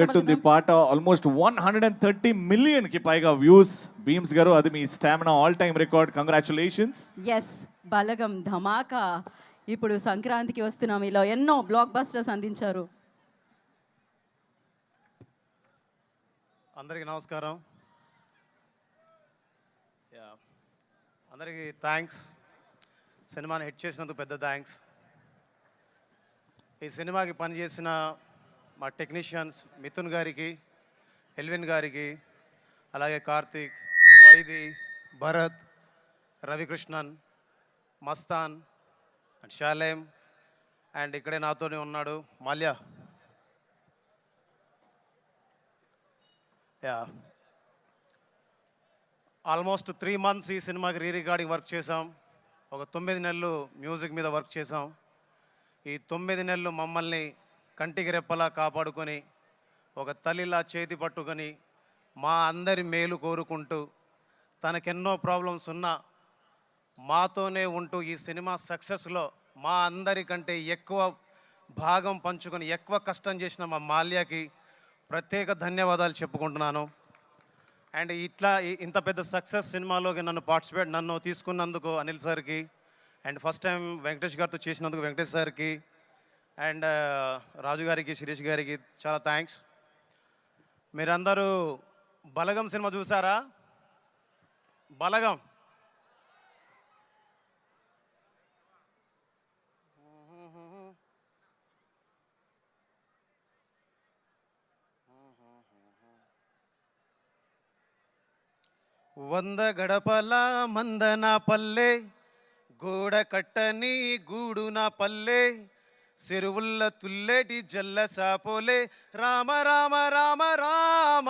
గట్టుంది పాట almost 130 million కి పైగా వ్యూస్. బీమ్స్ గారు, అది మీ stamina all time record. Congratulations. Yes, Balagam Dhamaka. ఇప్పుడు సంక్రాంతికి వస్తున్నాం, ఇలా ఎన్నో బ్లాక్ బస్టర్స్ అందించారు. అందరికీ నమస్కారం. అందరికీ థ్యాంక్స్. సినిమాని హిట్ చేసినందుకు పెద్ద థ్యాంక్స్. ఈ సినిమాకి పనిచేసిన మా టెక్నీషియన్స్ మిథున్ గారికి, ఎల్విన్ గారికి, అలాగే కార్తీక్, వైది, భరత్, రవికృష్ణన్, మస్తాన్ అండ్ షాలేం, అండ్ ఇక్కడే నాతోనే ఉన్నాడు మాల్యా. ఆల్మోస్ట్ 3 months ఈ సినిమాకి రికార్డింగ్ వర్క్ చేసాం. ఒక 9 నెలలు మ్యూజిక్ మీద వర్క్ చేసాం. ఈ 9 నెలలు మమ్మల్ని కంటికి రెప్పలా కాపాడుకొని, ఒక తల్లిలా చేతి పట్టుకొని, మా అందరి మేలు కోరుకుంటూ, తనకెన్నో ప్రాబ్లమ్స్ ఉన్నా మాతోనే ఉంటూ ఈ సినిమా సక్సెస్లో మా అందరికంటే ఎక్కువ భాగం పంచుకొని ఎక్కువ కష్టం చేసిన మా మాల్యాకి ప్రత్యేక ధన్యవాదాలు చెప్పుకుంటున్నాను. అండ్ ఇంత పెద్ద సక్సెస్ సినిమాలోకి నన్ను తీసుకున్నందుకు అనిల్ సార్కి, అండ్ ఫస్ట్ టైం వెంకటేష్ గారితో చేసినందుకు వెంకటేష్ సార్కి, అండ్ రాజు గారికి, శిరీష్ గారికి చాలా థ్యాంక్స్. మీరందరూ బలగం సినిమా చూసారా? బలగం వంద గడపల మందన పల్లె, గోడ కట్టని గూడు నా పల్లె, చెరువుల్ల తుల్లెటి జల్ల సాపోలే, రామ రామ రామ రామ,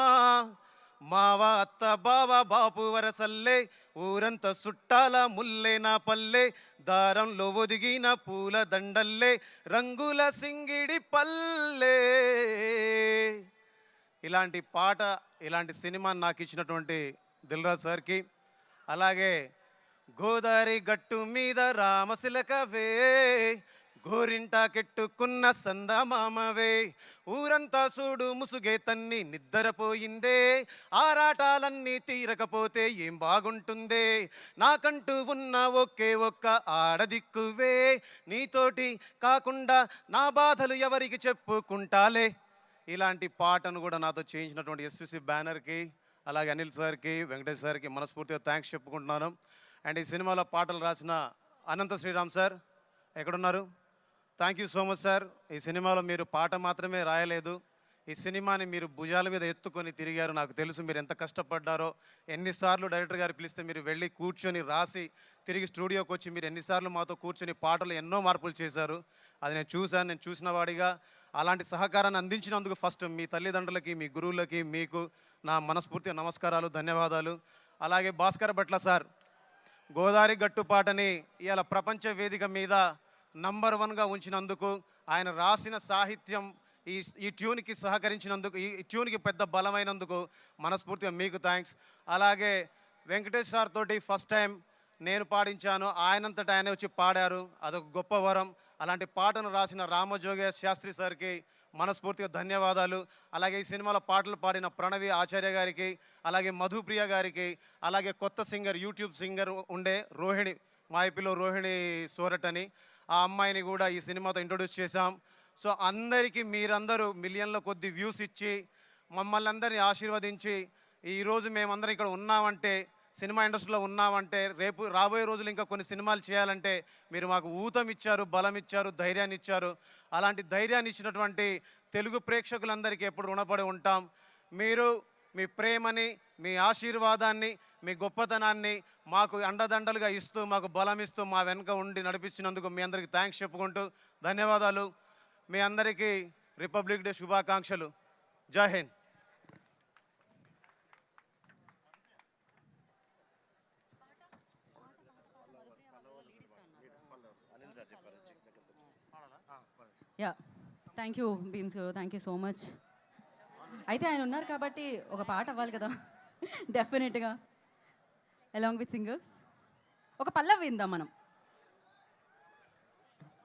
మావ అత్త బావ బాపు వరసల్లే, ఊరంత సుట్టాల ముల్లే నా పల్లె, దారంలో ఒదిగిన పూల దండల్లే, రంగుల సింగిడి పల్లె. ఇలాంటి పాట, ఇలాంటి సినిమా నాకు ఇచ్చినటువంటి దిల్రాజ్ సార్కి, అలాగే గోదావరి గట్టు మీద రామశిలకవే, గోరింటా కెట్టుకున్న సందమామవే, ఊరంతా చూడు ముసుగే తన్ని నిద్రపోయిందే, ఆరాటాలన్నీ తీరకపోతే ఏం బాగుంటుందే, నాకంటూ ఉన్న ఒకే ఒక్క ఆడదిక్కువే, నీతోటి కాకుండా నా బాధలు ఎవరికి చెప్పుకుంటాలే. ఇలాంటి పాటను కూడా నాతో చేయించినటువంటి ఎస్విసి బ్యానర్కి, అలాగే అనిల్ సార్కి, వెంకటేష్ సార్కి మనస్ఫూర్తిగా థ్యాంక్స్ చెప్పుకుంటున్నాను. అండ్ ఈ సినిమాలో పాటలు రాసిన అనంత శ్రీరామ్ సార్ ఎక్కడున్నారు? Thank you so much sir. ఈ సినిమాలో మీరు పాట మాత్రమే రాయలేదు, ఈ సినిమాని మీరు భుజాల మీద ఎత్తుకొని తిరిగారు. నాకు తెలుసు మీరు ఎంత కష్టపడ్డారో. ఎన్నిసార్లు డైరెక్టర్ గారు పిలిస్తే మీరు వెళ్ళి కూర్చొని రాసి తిరిగి స్టూడియోకి వచ్చి మీరు ఎన్నిసార్లు మాతో కూర్చొని పాటలు ఎన్నో మార్పులు చేశారు. అది నేను చూశాను. నేను చూసిన వాడిగా అలాంటి సహకారాన్ని అందించినందుకు ఫస్ట్ మీ తల్లిదండ్రులకి, మీ గురువులకి, మీకు నా మనస్ఫూర్తిగా నమస్కారాలు, ధన్యవాదాలు. అలాగే భాస్కర్ భట్ల సార్, గోదావరి గట్టు పాటని ఇవాళ ప్రపంచ వేదిక మీద నంబర్ 1గా ఉంచినందుకు, ఆయన రాసిన సాహిత్యం ఈ ట్యూన్కి సహకరించినందుకు, ఈ ట్యూన్కి పెద్ద బలమైనందుకు మనస్ఫూర్తిగా మీకు థ్యాంక్స్. అలాగే వెంకటేష్ సార్ తోటి ఫస్ట్ టైం నేను పాడించాను, ఆయనంతటా ఆయనే వచ్చి పాడారు, అదొక గొప్ప వరం. అలాంటి పాటను రాసిన రామజోగ శాస్త్రి సార్కి మనస్ఫూర్తిగా ధన్యవాదాలు. అలాగే ఈ సినిమాలో పాటలు పాడిన ప్రణవి ఆచార్య గారికి, అలాగే మధుప్రియ గారికి, అలాగే కొత్త సింగర్, యూట్యూబ్ సింగర్ ఉండే రోహిణి, మా ఐపీలో రోహిణి సోరట్ అని, ఆ అమ్మాయిని కూడా ఈ సినిమాతో ఇంట్రొడ్యూస్ చేశాం. సో అందరికీ మీరందరూ మిలియన్ల కొద్ది వ్యూస్ ఇచ్చి మమ్మల్ని అందరినీ ఆశీర్వదించి ఈరోజు మేమందరం ఇక్కడ ఉన్నామంటే, సినిమా ఇండస్ట్రీలో ఉన్నామంటే, రేపు రాబోయే రోజులు ఇంకా కొన్ని సినిమాలు చేయాలంటే మీరు మాకు ఊతం ఇచ్చారు, బలం ఇచ్చారు, ధైర్యాన్ని ఇచ్చారు. అలాంటి ధైర్యాన్ని ఇచ్చినటువంటి తెలుగు ప్రేక్షకులందరికీ ఎప్పుడు రుణపడి ఉంటాం. మీరు మీ ప్రేమని, మీ ఆశీర్వాదాన్ని, మీ గొప్పతనాన్ని మాకు అండదండలుగా ఇస్తూ, మాకు బలం ఇస్తూ, మా వెనుక ఉండి నడిపించినందుకు మీ అందరికీ థ్యాంక్స్ చెప్పుకుంటూ ధన్యవాదాలు. మీ అందరికీ రిపబ్లిక్ డే శుభాకాంక్షలు. జై హింద్. యా, థ్యాంక్ యూ బీమ్స్ గారు, థ్యాంక్ యూ సో మచ్. అయితే ఆయన ఉన్నారు కాబట్టి ఒక పాట అవ్వాలి కదా, డెఫినెట్గా అలాంగ్ విత్ సింగర్స్ ఒక పల్లవి విందాం మనం.